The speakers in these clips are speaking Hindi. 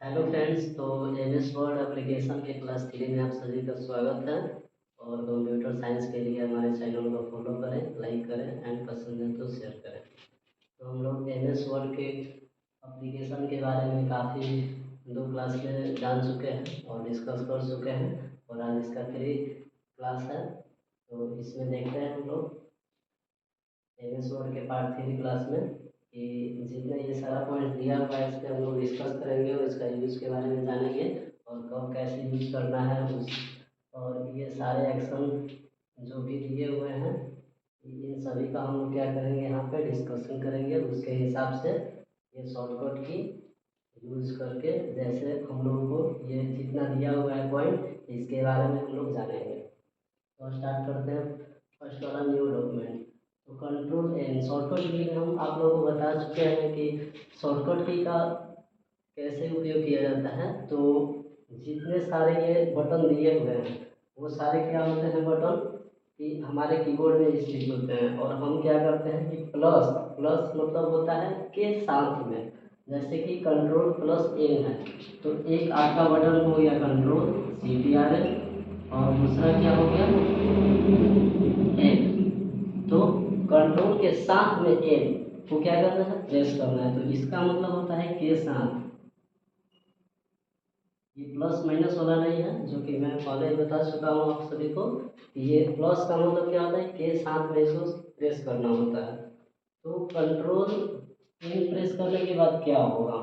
हेलो फ्रेंड्स, तो एमएस वर्ड एप्लीकेशन के क्लास 3 में आप सभी का स्वागत है। और कंप्यूटर साइंस के लिए हमारे चैनल को फॉलो करें, लाइक करें एंड पसंद है तो शेयर करें। तो हम लोग एमएस वर्ड के एप्लीकेशन के बारे में काफ़ी दो क्लास में जान चुके हैं और डिस्कस कर चुके हैं, और आज इसका 3 क्लास है। तो इसमें देखते हैं हम लोग एमएस वर्ड के पार्ट 3 क्लास में कि जितना ये सारा पॉइंट दिया हुआ है इस पे हम लोग डिस्कस करेंगे और इसका यूज़ के बारे में जानेंगे और कब कैसे यूज़ करना है उस, और ये सारे एक्शन जो भी दिए हुए हैं इन सभी का हम लोग क्या करेंगे, यहाँ पे डिस्कशन करेंगे। उसके हिसाब से ये शॉर्टकट की यूज़ करके जैसे हम लोगों को ये जितना दिया हुआ है पॉइंट इसके बारे में हम लोग जानेंगे। तो स्टार्ट करते हैं फर्स्ट वाला, न्यू डॉक्यूमेंट। तो कंट्रोल एन शॉर्टकट की हम आप लोगों को बता चुके हैं कि शॉर्टकट की का कैसे उपयोग किया जाता है। तो जितने सारे ये बटन दिए हुए हैं वो सारे क्या होते हैं बटन कि हमारे कीबोर्ड में स्थित होते हैं, और हम क्या करते हैं कि प्लस प्लस मतलब होता है के साथ में, जैसे कि कंट्रोल प्लस एन है तो एक आपका बटन हो गया कंट्रोल CTRL और दूसरा क्या हो गया एन। तो कंट्रोल के साथ में एन को क्या करना है, प्रेस करना है। तो इसका मतलब होता है के साथ। ये प्लस माइनस वाला नहीं है, जो कि मैं पहले ही बता चुका हूँ आप सभी को। ये प्लस का मतलब क्या होता है, के साथ में इसको प्रेस करना होता है। तो कंट्रोल एन प्रेस करने के बाद क्या होगा,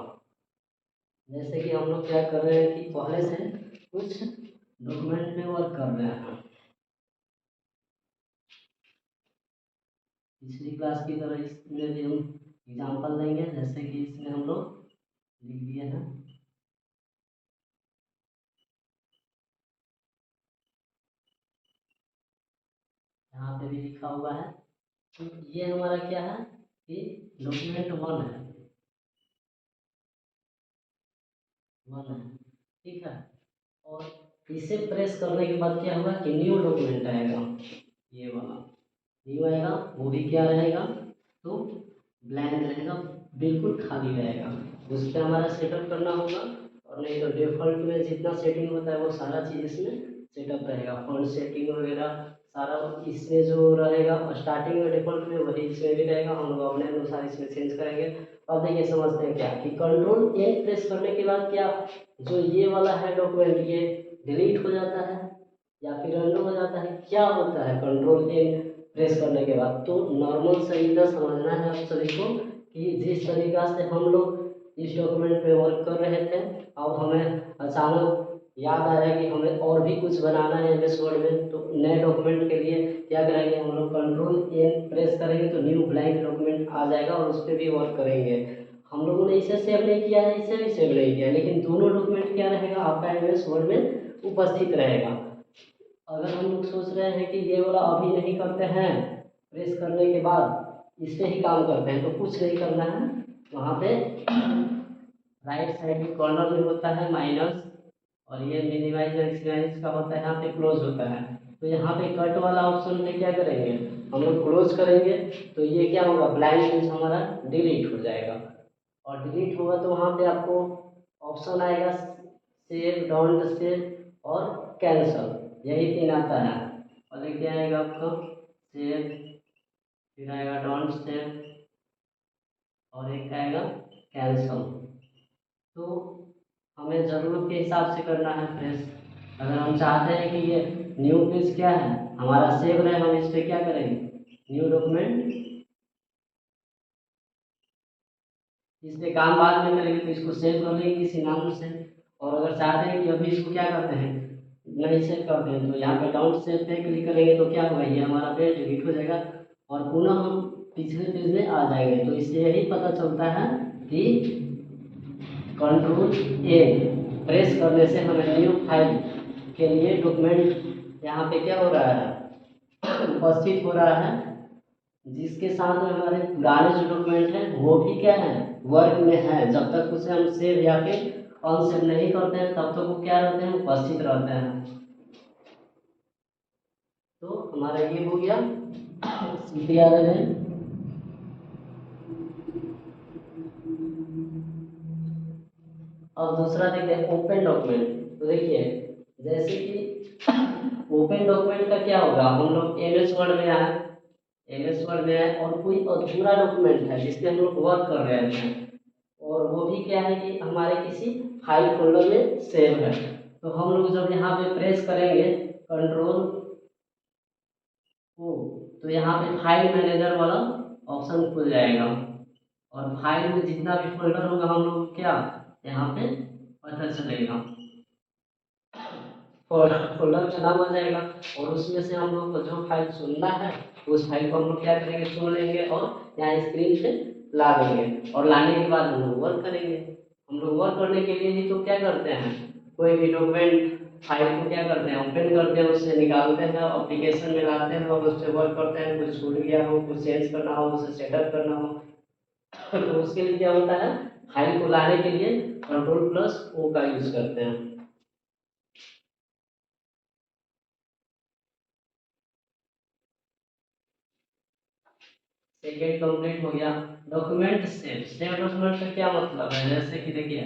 जैसे कि हम लोग क्या कर रहे हैं कि पहले से कुछ डॉक्यूमेंट में वर्क कर रहे हैं, पिछली क्लास की तरह इसमें भी हम एग्जांपल देंगे। जैसे कि इसमें हम लोग लिख दिए हैं, यहाँ पे भी लिखा हुआ है। तो ये हमारा क्या है कि डॉक्यूमेंट 1 है, 1 है, ठीक है। और इसे प्रेस करने के बाद क्या होगा कि न्यू डॉक्यूमेंट आएगा, ये वाला न्यू आएगा। वो भी क्या रहेगा, तो ब्लैंक रहेगा, बिल्कुल खाली रहेगा। उस पर हमारा सेटअप करना होगा, और नहीं तो डिफ़ॉल्ट में जितना सेटिंग होता है वो सारा चीज़ इसमें सेटअप रहेगा, फॉन्ट सेटिंग वगैरह सारा इसमें जो रहेगा। स्टार्टिंग में डिफ़ॉल्ट में वही इसमें भी रहेगा, हम लोग अपने अनुसार इसमें चेंज करेंगे। अब देखिए समझते हैं क्या कि कंट्रोल एन प्रेस करने के बाद क्या जो ये वाला है डॉक्यूमेंट ये डिलीट हो जाता है या फिर रन हो जाता है, क्या होता है कंट्रोल एन प्रेस करने के बाद। तो नॉर्मल तरीका समझना है आप सभी को कि जिस तरीका से हम लोग इस डॉक्यूमेंट पे वर्क कर रहे थे, अब हमें अचानक याद आया कि हमें और भी कुछ बनाना है एमएस वर्ड में। तो नए डॉक्यूमेंट के लिए क्या करेंगे, हम लोग कंट्रोल एन प्रेस करेंगे तो न्यू ब्लैंक डॉक्यूमेंट आ जाएगा और उस पर भी वर्क करेंगे। हम लोगों ने इसे सेव नहीं किया है, इसे भी सेव नहीं किया, लेकिन दोनों डॉक्यूमेंट क्या रहेगा आपका एमएस वर्ड में उपस्थित रहेगा। अगर हम लोग सोच रहे हैं कि ये वाला अभी नहीं करते हैं, प्रेस करने के बाद इस पे ही काम करते हैं, तो कुछ नहीं करना है। वहाँ पे राइट साइड में कॉर्नर में होता है माइनस, और ये मिनिमाइज मैक्सिमाइज का होता है, यहाँ पे क्लोज होता है। तो यहाँ पे कट वाला ऑप्शन में क्या करेंगे, हम लोग क्लोज करेंगे तो ये क्या होगा, ब्लैंक पेज हमारा डिलीट हो जाएगा। और डिलीट होगा तो वहाँ पे आपको ऑप्शन आएगा सेव, डोंट सेव और कैंसल, यही 3 आता है। और ये क्या आएगा आपको, सेव, फिर आएगा डोंट सेव और एक आएगा कैंसल। तो हमें ज़रूरत के हिसाब से करना है प्रेस। अगर हम चाहते हैं कि ये न्यू पेज क्या है हमारा सेव रहे, हम इस पर क्या करेंगे, न्यू डॉक्यूमेंट, इस पे काम बाद में करेंगे तो इसको सेव कर लेंगे किसी नाम से। और अगर चाहते हैं कि अभी इसको क्या करते हैं, नहीं सेव करते हैं, तो यहाँ पे डाउन सेव पे क्लिक करेंगे तो क्या होगा, ये हमारा पेज डिलीट हो जाएगा और पुनः हम पिछले पेज में आ जाएंगे। तो इससे यही पता चलता है कि कंट्रोल ए प्रेस करने से हमें न्यू फाइल के लिए डॉक्यूमेंट यहाँ पे क्या हो रहा है, उपस्थित हो रहा है, जिसके साथ में हमारे पुराने जो डॉक्यूमेंट हैं वो भी क्या है, वर्क में है। जब तक उसे हम सेव या फिर अनसेव नहीं करते हैं तब तक वो क्या रहते हैं, उपस्थित रहते हैं। तो हमारा ये हो गया CTRL है। अब दूसरा देखते हैं ओपन डॉक्यूमेंट। तो देखिए जैसे कि ओपन डॉक्यूमेंट का क्या होगा, हम लोग एमएस वर्ड में आए, एमएस वर्ड में आए और कोई अधूरा डॉक्यूमेंट है जिसपे हम लोग वर्क कर रहे हैं और वो भी क्या है कि हमारे किसी फाइल फोल्डर में सेव है, तो हम लोग जब यहाँ पे प्रेस करेंगे कंट्रोल ओ, तो यहाँ पे फाइल मैनेजर वाला ऑप्शन खुल जाएगा और फाइल में जितना भी फोल्डर होगा हम लोग क्या यहाँ पे पता चलेगा, फोल्डर का नाम आ जाएगा और उसमें से हम लोग को जो फाइल चुनना है उस फाइल को हम लोग क्या करेंगे, चुन लेंगे और यहाँ स्क्रीन पे ला देंगे और लाने के बाद हम लोग वर्क करेंगे। हम लोग वर्क करने के लिए ही तो क्या करते हैं, कोई भी डॉक्यूमेंट फाइल को क्या करते हैं, ओपन करते हैं, उससे निकालते हैं, एप्लीकेशन में लाते हैं और उससे वर्क करते हैं। कुछ छूट गया हो, कुछ चेंज करना हो, उसे सेटअप करना हो तो उसके लिए क्या होता है, फाइल को लाने के लिए कंट्रोल प्लस ओ का यूज करते हैं। सेकेंड कंप्लीट हो गया। डॉक्यूमेंट सेव डॉक्यूमेंट का क्या मतलब है, जैसे कि देखिए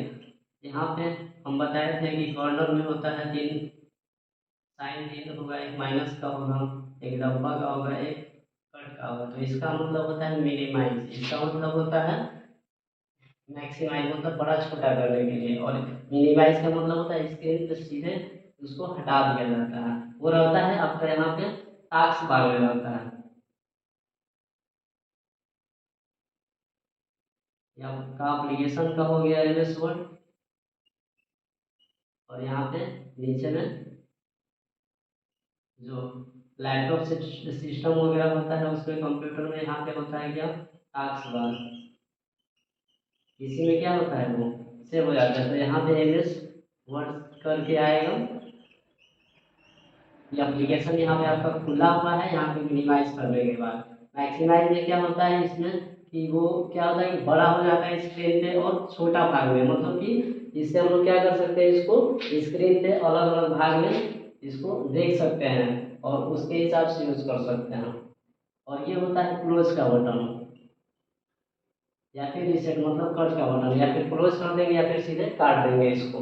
यहाँ पे हम बताए थे कि कॉर्नर में होता है तीन साइन, तीन होगा, एक माइनस का होगा, एक डब्बा का होगा, एक कट का होगा। तो इसका मतलब होता है मिनिमाइज, इसका मतलब होता है मैक्सिमाइज, मतलब बड़ा छोटा करने के लिए, और मिनिमाइज का मतलब होता है स्क्रीन पे सीधे उसको हटा दिया जाता है। वो रहता है आपका यहाँ पे टास्क बार में रहता है, या आपका एप्लीकेशन का हो गया एमएस वर्ड, और यहाँ पे नीचे में जो लैपटॉप सिस्टम वगैरह होता है उसमें कंप्यूटर में यहाँ पे होता है क्या टास्क बार, इसी में क्या होता है वो सेव हो जाता है। तो यहाँ पे एमएस वर्ड करके आएगा, ये एप्लीकेशन यहाँ पे आपका खुला हुआ है, यहाँ पे मिनिमाइज करने के बाद मैक्सिमाइज में क्या होता है इसमें कि वो क्या होता है कि बड़ा हो जाता है स्क्रीन पे और छोटा भाग में, मतलब कि इससे हम लोग क्या कर सकते हैं, इसको स्क्रीन पे अलग अलग भाग में इसको देख सकते हैं और उसके हिसाब से यूज कर सकते हैं। और ये होता है क्लोज का बटन, या फिर रिसेट मतलब कट का बटन, या फिर क्लोज कर देंगे या फिर सीधे काट देंगे इसको,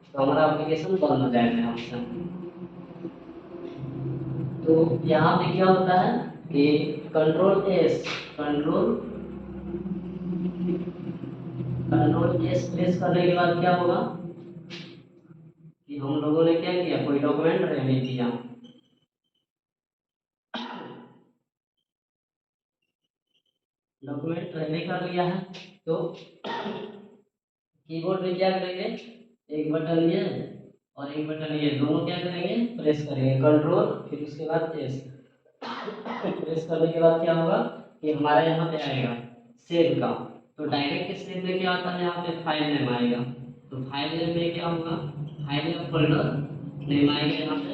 तो हमारा एप्लीकेशन बंद हो जाएगा हमसे। तो यहाँ पे क्या होता है कि कंट्रोल कंट्रोल एस प्रेस करने के बाद क्या होगा कि हम लोगों ने क्या किया, कोई डॉक्यूमेंट रेडी किया, डॉक्यूमेंट रेडी कर लिया है, तो कीबोर्ड में क्या करेंगे, एक बटन ये और एक बटन ये, दोनों क्या करेंगे प्रेस करेंगे, कंट्रोल फिर उसके बाद एस प्रेस करने के बाद क्या होगा कि हमारा यहाँ पे आएगा सेव का, तो डायरेक्ट सेव में क्या आता है, यहाँ पे फाइल नेम आएगा, तो फाइल नेम में क्या होगा, फाइल नेम फोल्डर नेम आएगा यहाँ पे,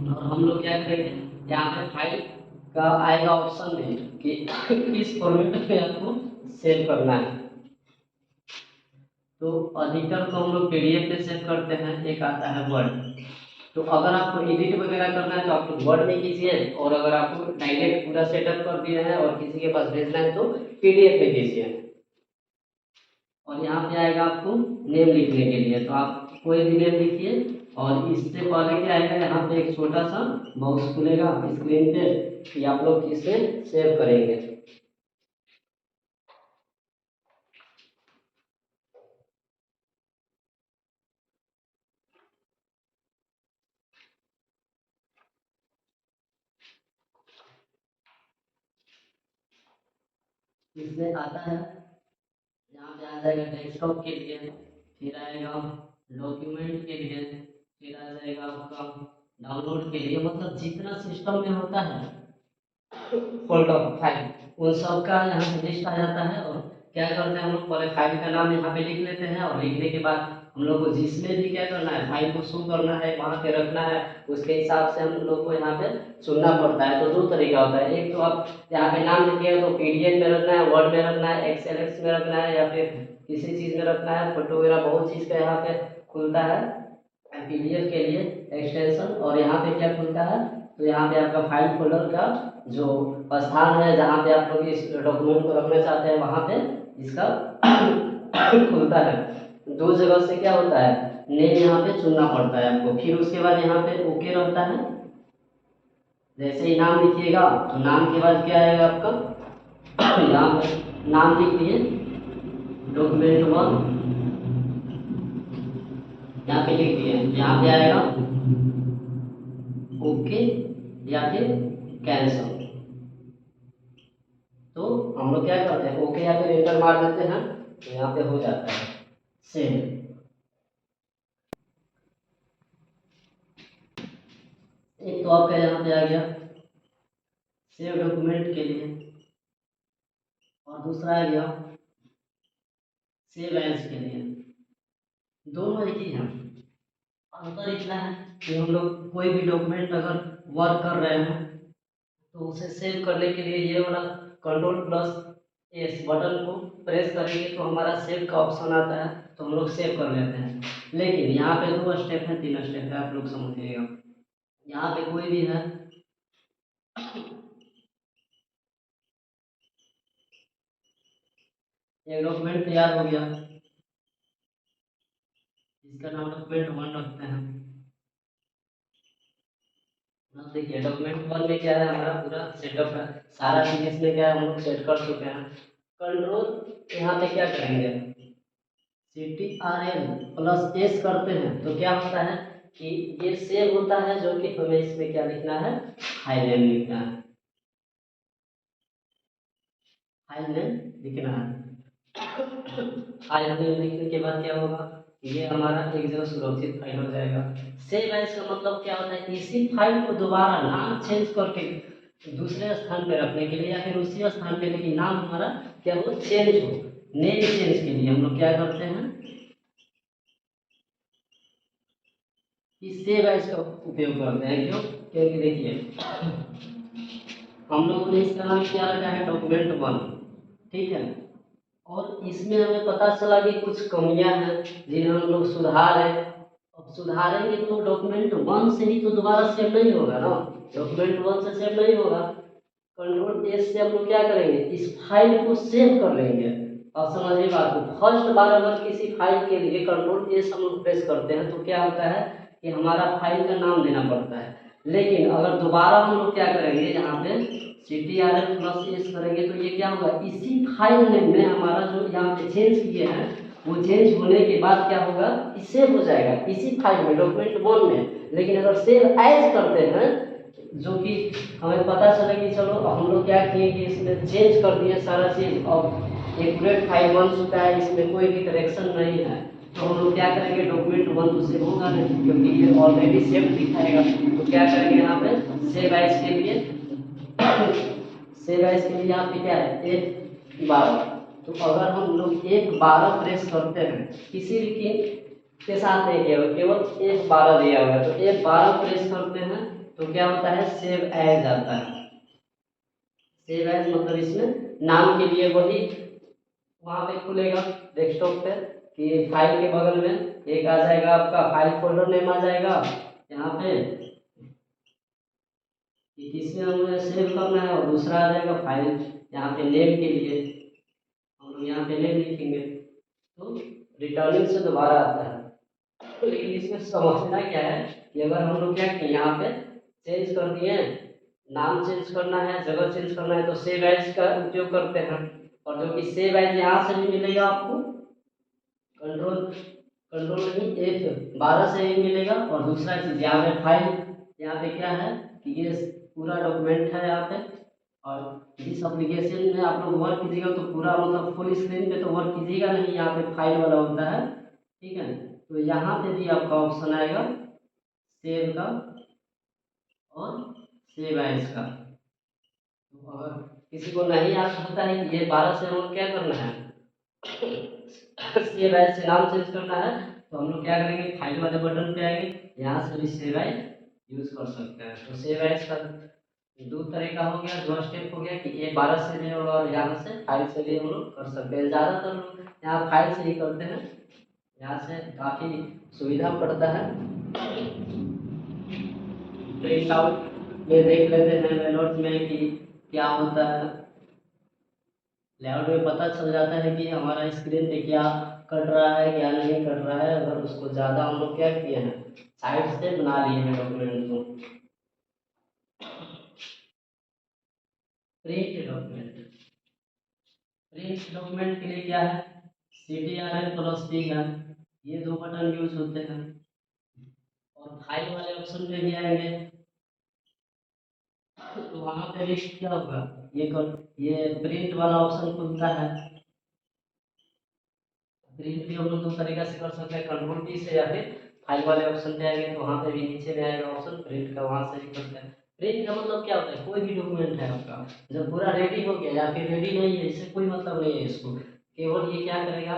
और हम लोग क्या करेंगे, यहाँ पे फाइल का आएगा ऑप्शन में कि किस फॉर्मेट में आपको सेव करना है। तो अधिकतर तो हम लोग पीडीएफ पे सेव करते हैं, एक आता है वर्ड, तो अगर आपको एडिट वगैरह करना है तो आप लोग वर्ड में कीजिए, और अगर आपको डायरेक्ट पूरा सेटअप कर दिया है और किसी के पास भेजना है तो पीडीएफ में कीजिए। और यहाँ पे आएगा आपको नेम लिखने के लिए, तो आप कोई भी नेम लिखिए, और इससे पहले क्या आएगा, यहाँ पे एक छोटा सा बॉक्स खुलेगा स्क्रीन पे कि आप लोग किससे सेव करेंगे। इसमें आता है, यहाँ पे आ जाएगा डेस्कटॉप के लिए, फिर आएगा डॉक्यूमेंट के लिए, फिर आ जाएगा आपका डाउनलोड के लिए, मतलब जितना सिस्टम में होता है फोल्डर फाइल उन सब का यहाँ पे लिस्ट आ जाता है। और क्या करते हैं हम लोग, पहले फाइल का नाम यहाँ पे लिख लेते हैं, और लिखने के बाद हम लोग को जिसमें भी क्या करना है, फाइल को शो करना है, वहाँ पे रखना है, उसके हिसाब से हम लोग को यहाँ पे चुनना पड़ता है। तो दो तरीका होता है, एक तो आप यहाँ पे नाम लिखिए तो पीडीएफ में रखना है, वर्ड में रखना है, एक्सएलएक्स में रखना है, या फिर किसी चीज़ में रखना है, फोटो वगैरह बहुत चीज़ का यहाँ पे खुलता है पीडीएफ के लिए एक्सटेंशन। और यहाँ पे क्या खुलता है, तो यहाँ पे आपका फाइल फोल्डर का जो स्थान है जहाँ पे आप लोग इस डॉक्यूमेंट को रखना चाहते हैं, वहाँ पे इसका खुलता है। दो जगह से क्या होता है, नेम यहाँ पे चुनना पड़ता है आपको। फिर उसके बाद यहाँ पे ओके रहता है। जैसे ही नाम लिखिएगा तो नाम के बाद क्या आएगा आपका, यहाँ पे नाम लिख दिए डॉक्यूमेंट 1, यहाँ पे लिख दिए, यहाँ पे आएगा ओके या फिर कैंसल। तो हम लोग क्या करते हैं, ओके या फिर एंटर मार देते हैं तो यहाँ पे हो जाता है सेव। एक तो आपका यहाँ पे आ गया सेव डॉक्यूमेंट के लिए, और दूसरा आ गया सेव एज के लिए। दोनों एक ही हैं, अंतर इतना है कि हम लोग कोई भी डॉक्यूमेंट अगर वर्क कर रहे हैं तो उसे सेव करने के लिए ये वाला कंट्रोल+S बटन को प्रेस करेंगे तो हमारा सेव का ऑप्शन आता है, तो हम लोग सेव कर लेते हैं। लेकिन यहाँ पे 2 स्टेप है, 3 स्टेप है, आप लोग समझिएगा। यहाँ पे कोई भी है, एक डॉक्यूमेंट तैयार हो गया, इसका नाम डॉक्यूमेंट 1 रखते हैं। अब देखिए डॉक्यूमेंट 1 में क्या है, हमारा पूरा सेटअप है, सारा चीज इसमें क्या है हम लोग सेट कर चुके हैं। कंट्रोल यहाँ पे क्या करेंगे, CTRL+S करते हैं तो क्या होता है कि ये सेव होता है, जो कि हमें इसमें क्या लिखना है, फाइल नेम लिखना है, फाइल नेम लिखना है। फाइल नेम लिखने के बाद क्या होगा, ये हमारा एक जगह सुरक्षित फाइल हो जाएगा। सेव एज का मतलब क्या होता है, इसी फाइल को दोबारा नाम चेंज करके दूसरे स्थान पे रखने के लिए, या फिर उसी स्थान पे, लेकिन नाम हमारा क्या हो, चेंज हो। नेम चेंज के लिए हम लोग क्या करते हैं, इस सेव एज का उपयोग करते हैं। क्यों, क्योंकि देखिए हम लोगों ने इसका नाम क्या रखा है, डॉक्यूमेंट 1, ठीक है। और इसमें हमें पता चला कि कुछ कमियां हैं जिन्हें हम लोग सुधारें। अब सुधारेंगे तो डॉक्यूमेंट 1 से ही तो दोबारा सेव नहीं होगा ना, डॉक्यूमेंट 1 से सेव नहीं होगा। कंट्रोल+S से हम लोग क्या करेंगे, इस फाइल को सेव कर लेंगे। अब समझिए बात को, फर्स्ट बार अगर किसी फाइल के लिए कंट्रोल+S हम लोग प्रेस करते हैं तो क्या होता है कि हमारा फाइल का नाम देना पड़ता है। लेकिन अगर दोबारा हम लोग क्या करेंगे, यहाँ पे CTRL+S करेंगे तो ये क्या होगा, इसी फाइल में हमारा जो यहाँ पे चेंज किए हैं वो चेंज होने के बाद क्या होगा, सेव हो जाएगा इसी फाइल में, डॉक्यूमेंट 1 में। लेकिन अगर सेव एज करते हैं, जो कि हमें पता चले कि चलो हम लोग क्या किए कि इसमें चेंज कर दिए सारा चीज़, और एक्यूरेट फाइल बन चुका है, इसमें कोई भी करेक्शन नहीं है, तो हम लोग क्या करेंगे, डॉक्यूमेंट 1 तो सेव होगा नहीं क्योंकि ये ऑलरेडी सेव दिखाएगा। तो क्या करेंगे यहाँ पे सेव एज के लिए, सेव एज के लिए यहाँ पे क्या है, F12। तो अगर हम लोग F12 प्रेस करते हैं, किसी भी के साथ नहीं किया हुआ, केवल F12 दिया हुआ है, तो F12 प्रेस करते हैं तो क्या होता है, सेव एज आता है। सेव एज मतलब इसमें नाम के लिए वही वहाँ पे खुलेगा डेस्कटॉप पे, कि फाइल के बगल में एक आ जाएगा आपका फाइल फोल्डर नेम आ जाएगा यहाँ पे कि किसमें हमें सेव करना है, और दूसरा आ जाएगा फाइल यहाँ पे नेम के लिए, हम लोग यहाँ पे नेम लिखेंगे तो रिटर्निंग से दोबारा आता है। लेकिन इसमें समझना क्या है कि अगर हम लोग क्या किए, यहाँ पे चेंज कर दिए, नाम चेंज करना है, जगह चेंज करना है, तो सेव एज का उपयोग करते हैं। और जो कि सेव एज यहाँ से भी मिलेगा आपको, कंट्रोल कंट्रोल नहीं F12 से ही मिलेगा। और दूसरा चीज़ यहाँ पे फाइल, यहाँ पे क्या है कि ये पूरा डॉक्यूमेंट है यहाँ पे, और जिस एप्लीकेशन में आप लोग वर्क कीजिएगा तो पूरा मतलब फुल स्क्रीन पे तो वर्क कीजिएगा नहीं, यहाँ पे फाइल वाला होता है, ठीक है। तो यहाँ पे भी आपका ऑप्शन आएगा सेव का और सेव एज का। तो अगर किसी को नहीं याद होता है कि ये 12 से हम क्या करना है, सेव एज से नाम चेंज करना है, तो हम लोग क्या करेंगे, फाइल वाले बटन पे आएंगे, यहाँ से भी सेव एज यूज कर सकते हैं। तो सेव एज का दो तरह का हो गया, 2 स्टेप हो गया कि ये 12 से भी होगा और यहाँ से फाइल से भी हम लोग कर सकते हैं। ज़्यादातर लोग यहाँ फाइल से ही करते हैं, यहाँ से काफ़ी सुविधा पड़ता है। प्रिंट आउट में देख लेते हैं नोट्स में कि क्या होता है। लेआउट में पता चल जाता है कि हमारा स्क्रीन पे क्या कट रहा है क्या नहीं कट रहा है। अगर उसको ज़्यादा हम लोग क्या किए हैं, साइड से बना लिए हैं डॉक्यूमेंट को। प्रिंट डॉक्यूमेंट, प्रिंट डॉक्यूमेंट के लिए क्या है, CTRL+P है, ये दो बटन यूज होते हैं। और फाइल वाले ऑप्शन पे भी आएंगे तो वहाँ पे भी क्या होगा, ये प्रिंट वाला ऑप्शन खुलता है। प्रिंट भी हम लोग दो तरीका से कर सकते हैं, कंट्रोल P से, या फिर फाइल वाले ऑप्शन पे आएंगे तो वहाँ पे भी नीचे में आएगा ऑप्शन प्रिंट का, वहाँ से भी करते हैं। प्रिंट का मतलब क्या होता है, कोई भी डॉक्यूमेंट है आपका जब पूरा रेडी हो गया या फिर रेडी नहीं है, इससे कोई मतलब नहीं है इसको। केवल ये क्या करेगा,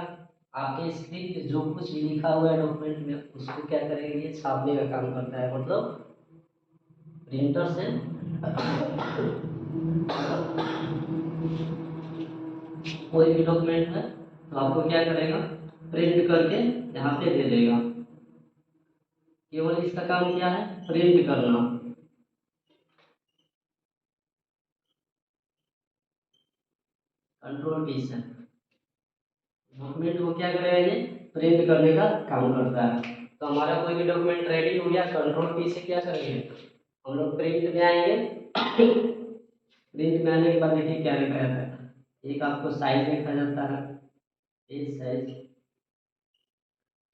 आपके स्क्रीन पे जो कुछ भी लिखा हुआ है डॉक्यूमेंट में उसको क्या करेगा, ये छापने का काम करता है। मतलब प्रिंटर से कोई भी डॉक्यूमेंट है तो आपको क्या करेगा, प्रिंट करके यहाँ पे दे देगा। केवल इसका काम क्या है, प्रिंट करना। कंट्रोल P से डॉक्यूमेंट को क्या करेगा, ये प्रिंट करने का काम करता है। तो हमारा कोई भी डॉक्यूमेंट रेडी हो गया, कंट्रोल P से क्या करेंगे, हम लोग प्रिंट में आएंगे। प्रिंट में आने के बाद देखिए क्या लिखा जाता है, एक आपको साइज लिखा जाता है, पेज साइज,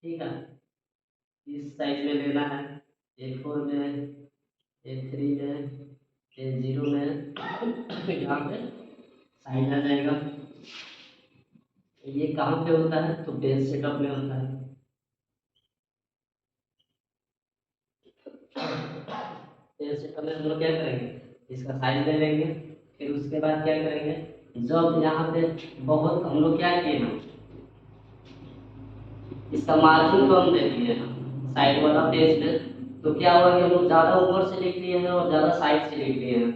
ठीक है, इस साइज में लेना है, A4 में, A3 में, A0 में, यहाँ पे साइज आ जाएगा। ये कहाँ पे होता है, तो पेज सेटअप में होता है। पेज सेटअप में हम लोग क्या करेंगे, इसका साइज ले लेंगे। फिर उसके बाद क्या करेंगे, जब यहाँ पे बहुत हम लोग क्या किए हैं, इसका मार्जिन कम दे दिए हैं साइड वाला पेज पे, तो क्या हुआ कि हम लोग ज़्यादा ऊपर से लिख लिए हैं और ज़्यादा साइड से लिख लिए हैं।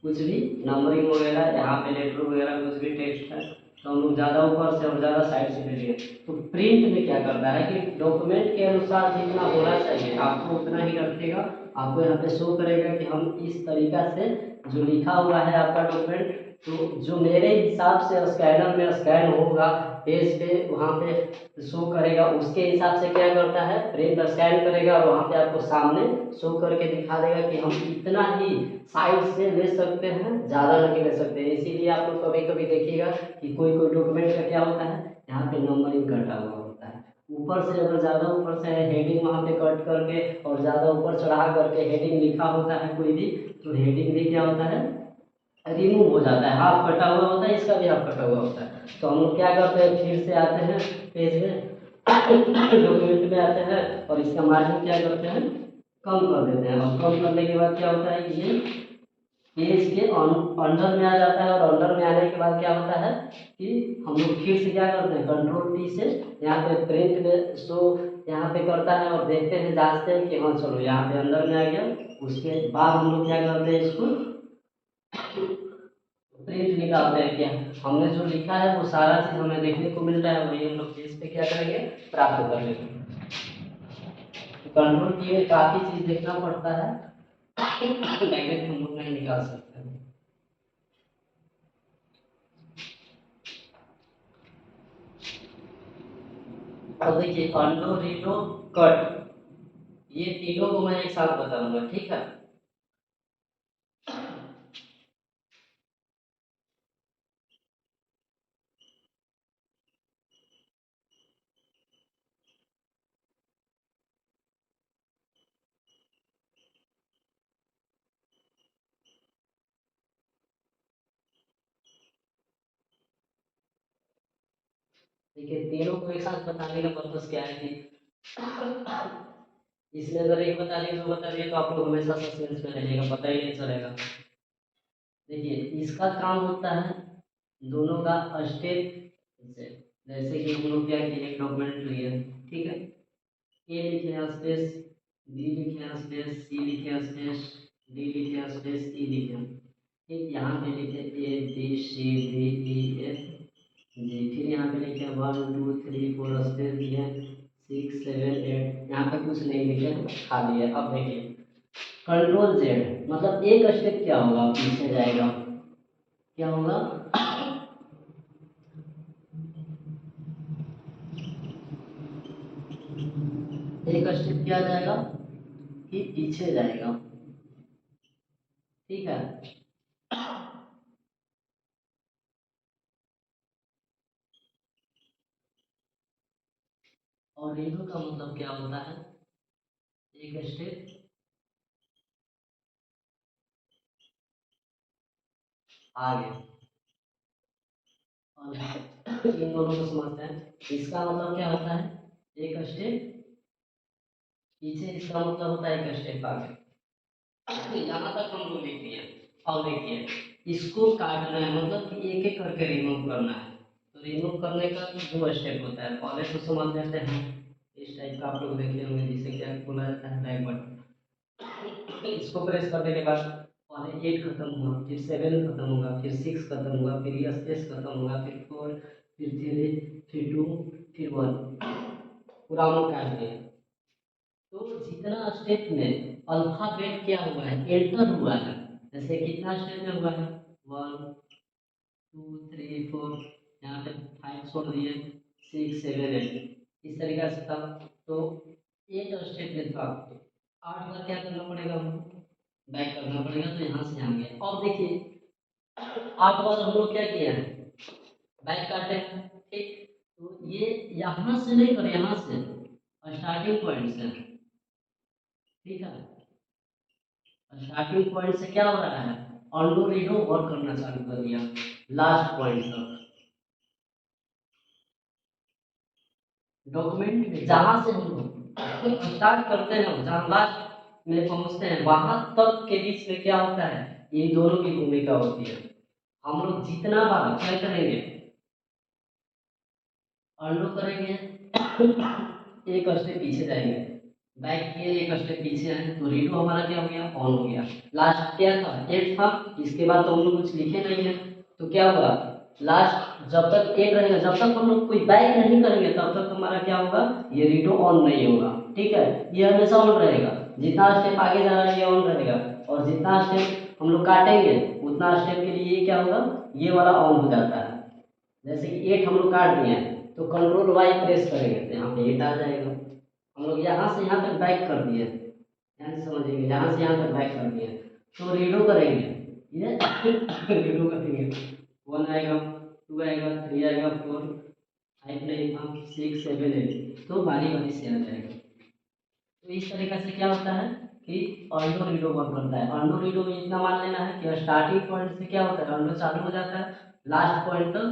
कुछ भी नंबरिंग वगैरह यहाँ पे लेटर वगैरह कुछ भी टेक्स्ट है तो हम लोग ज़्यादा ऊपर से और ज़्यादा साइड से ले लिए। तो प्रिंट में क्या करता है कि डॉक्यूमेंट के अनुसार जितना होना चाहिए आपको उतना ही रखेगा। आपको यहाँ पे शो करेगा कि हम इस तरीका से जो लिखा हुआ है आपका डॉक्यूमेंट, तो जो मेरे हिसाब से स्कैनर में स्कैन होगा पेज पे वहाँ पे शो करेगा, उसके हिसाब से क्या करता है, प्रिंट स्कैन करेगा और वहाँ पे आपको सामने शो करके दिखा देगा कि हम इतना ही साइड से ले सकते हैं, ज़्यादा नहीं ले सकते हैं। इसीलिए आप लोग कभी कभी देखिएगा कि कोई कोई डॉक्यूमेंट का क्या होता है, यहाँ पे नंबरिंग कटा हुआ होता है ऊपर से, अगर ज़्यादा ऊपर से हेडिंग वहाँ पे कट करके और ज़्यादा ऊपर चढ़ा करके हेडिंग लिखा होता है कोई भी, तो हेडिंग भी क्या होता है, रिमूव हो जाता है, हाफ कटा हुआ होता है, इसका भी हाफ कटा हुआ होता है। तो हम लोग क्या करते हैं, फिर से आते हैं पेज में, डॉक्यूमेंट में आते हैं और इसका मार्जिन क्या करते हैं, कम कर देते हैं। और कम करने के बाद क्या होता है कि ये पेज के अंडर में आ जाता है, और अंडर में आने के बाद क्या होता है कि हम लोग फिर से क्या करते हैं, कंट्रोल P से यहाँ पे प्रिंट में शो यहाँ पे करता है और देखते हैं, जांचते हैं कि हाँ चलो यहाँ पे अंदर में आ गया। उसके बाद हम लोग क्या करते हैं, इसको प्रिंट निकालते हैं। क्या हमने जो लिखा है वो सारा चीज हमें देखने को मिल रहा है, वही हम लोग पेज पे क्या करेंगे, प्राप्त कर लेंगे। कंट्रोल में काफी चीज देखना पड़ता है, डायरेक्ट हम लोग नहीं निकाल सकते। अब देखिए अंडो रीडो कट, ये तीनों को मैं एक साथ बताऊंगा, ठीक है। देखिए तीनों को एक साथ बताने का पर्पस क्या है कि इसमें अगर एक बता दिए दो बता दिए तो आप लोग हमेशा सस्पेंस में रहिएगा, पता ही नहीं चलेगा। देखिए इसका काम होता है दोनों का स्टेप, जैसे जैसे कि हम लोग क्या किए, एक डॉक्यूमेंट लिए, ठीक है, ए लिखे हैं स्पेस, बी लिखे हैं स्पेस, सी लिखे हैं स्पेस, डी लिखे हैं स्पेस, ई लिखे हैं, ठीक। यहाँ पे लिखे A B C D E F जी, फिर यहाँ पे लिखे 1 2 3 4 स्पेस दिए, 6 7 8, यहाँ पे कुछ नहीं लिखे, खाली है। अब देखिए कंट्रोल Z, मतलब एक स्टेप क्या होगा, पीछे जाएगा, क्या होगा, एक स्टेप क्या जाएगा कि पीछे जाएगा, ठीक है। और रीडो का मतलब क्या होता है, एक स्टेप आगे। और इन दोनों को समझते हैं, इसका मतलब क्या होता है, एक स्टेप पीछे, इसका मतलब होता है एक स्टेप आगे। यहाँ तक हम लोग लिख दिए। अब देखिए, इसको काटना है, मतलब कि एक एक करके रिमूव करना है। तो रिमूव करने का दो स्टेप होता है, पहले तो समझ लेते हैं। इस टाइप का आप लोग देखे होंगे, जिसे क्या बोला जाता है, बैक बटन। इसको प्रेस करने के बाद पहले 8 खत्म हुआ, फिर 7 खत्म होगा, फिर 6 खत्म हुआ, फिर एस खत्म होगा, फिर 4, फिर 3, फिर 2, फिर 1, पूरा हम लोग काट दिए। तो जितना स्टेप में अल्फाबेट क्या हुआ है, एंटर हुआ है, जैसे कितना स्टेप में हुआ है, 1 2 3 4, यहाँ पे 5 छोड़ दिए, 6 7 8, इस तरीके से था। तो 8 स्टेप में था, 8 बार क्या करना पड़ेगा हमको, बैक करना पड़ेगा। तो यहाँ से यहाँ गया। और देखिए 8 बार हम लोग क्या किया है, बैक काटे हैं, ठीक। तो ये यहाँ से नहीं कर, यहाँ से स्टार्टिंग पॉइंट से, ठीक है। स्टार्टिंग पॉइंट से क्या हो रहा है, ऑल्डो रीडो वर्क करना चालू कर दिया लास्ट पॉइंट तक। डॉक्यूमेंट में जहां से हम लोग स्टार्ट करते हैं, जहां लास्ट में पहुंचते हैं, वहां तक के बीच में क्या होता है, इन दोनों की भूमिका होती है। हम लोग जितना बार क्या करेंगे, ऑल्डो करेंगे, एक स्टेप पीछे जाएंगे, बैक किए, एक स्टेप पीछे आए, तो रीडो हमारा क्या हो गया, ऑन हो गया। लास्ट क्या था, 8 था। इसके बाद तो हम लोग कुछ लिखे नहीं है, तो क्या होगा, लास्ट जब तक 8 रहेगा, जब तक हम लोग कोई बैक नहीं करेंगे, तब तक हमारा क्या होगा, ये रीडो ऑन नहीं होगा, ठीक है। ये हमेशा ऑन रहेगा, जितना स्टेप आगे जा रहा है ये ऑन रहेगा, और जितना स्टेप हम लोग काटेंगे उतना स्टेप के लिए ये क्या होगा, ये वाला ऑन हो जाता है। जैसे कि 8 हम लोग काट दिए हैं, तो कंट्रोल वाई प्रेस करेंगे तो यहाँ पे 8 आ जाएगा। हम लोग यहाँ से यहाँ तक बैक कर दिए, ध्यान से समझिएगा, यहाँ से यहाँ तक बैक कर दिए, तो रीडो करेंगे, ये रीडो करेंगे, 1 आएगा, 2 आएगा, 3 आएगा, 4 5 नहीं था, 6 7 8, तो बारी बारी से आ जाएगा। तो इस तरीके से क्या होता है कि ऑल्डो रीडो वर्क करता है। ऑल्डो रीडो में इतना मान लेना है कि स्टार्टिंग पॉइंट से क्या होता है, ऑल्डो चालू हो जाता है, लास्ट पॉइंट तक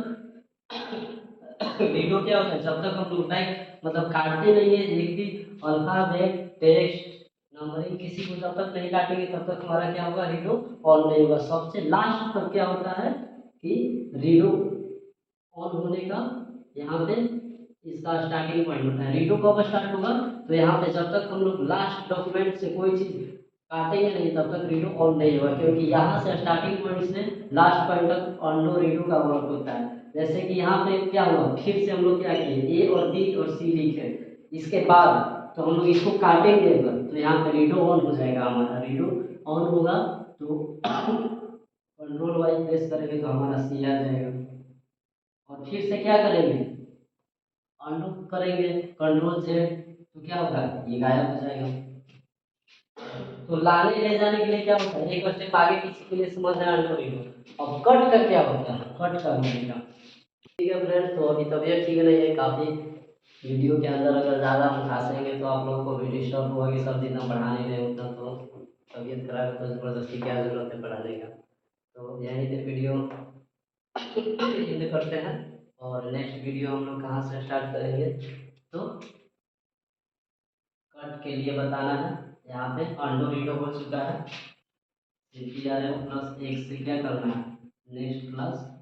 रीडो क्या होता है, जब तक हम लोग बैक मतलब काटते नहीं है, एक भी अल्फाबेट टेक्स्ट नंबरिंग किसी को जब तक नहीं काटेंगे, तब तक हमारा क्या होगा, रीडो ऑन नहीं होगा। सबसे लास्ट तक क्या होता है कि रीडो ऑन होने का यहाँ पे इसका स्टार्टिंग पॉइंट होता है। रीडो कब स्टार्ट होगा, तो यहाँ पे जब तक हम लोग लास्ट डॉक्यूमेंट से कोई चीज काटेंगे नहीं, तब तक रीडो ऑन नहीं होगा, क्योंकि यहाँ से स्टार्टिंग पॉइंट से लास्ट पॉइंट तक ऑन रीडो का वर्क होता है। जैसे कि यहाँ पे क्या हुआ, फिर से हम लोग क्या किए, ए और बी और सी लिखे, इसके बाद तो हम लोग इसको काटेंगे अगर, तो यहाँ पे रीडो ऑन हो जाएगा, हमारा रीडो ऑन होगा। तो कंट्रोल वाई प्रेस करेंगे तो हमारा सी आ जाएगा, और फिर से क्या करेंगे, अनडू करेंगे, कंट्रोल जेड, तो क्या होगा, ये गायब हो जाएगा। तो लाने ले जाने के लिए क्या होता है, एक स्टेप आगे पीछे के लिए समझ है अनडू रीडो। अब कट का क्या होता है, कट का भूमिका, ठीक है फ्रेंड्स। तो अभी तबीयत ठीक नहीं है काफ़ी, वीडियो के अंदर अगर ज़्यादा हम फंसेंगे तो आप लोगों को भी डिस्टर्ब होगा कि सर जितना पढ़ाने में उतना, तो तबीयत खराब है तो ज़बरदस्ती क्या ज़रूरत है पढ़ाने का। तो यहीं पे वीडियो एंड करते हैं, और नेक्स्ट वीडियो हम लोग कहाँ से स्टार्ट करेंगे, तो कट के लिए बताना है। यहाँ पे अंडो रीडो हो चुका है, CTRL प्लस एक से क्या करना है, नेक्स्ट प्लस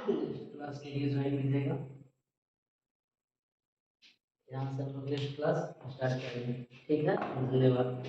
नेक्स्ट प्लस के लिए ज्वाइन कीजिएगा। यहाँ से हम लोग नेक्स्ट क्लास स्टार्ट करेंगे, ठीक है, धन्यवाद।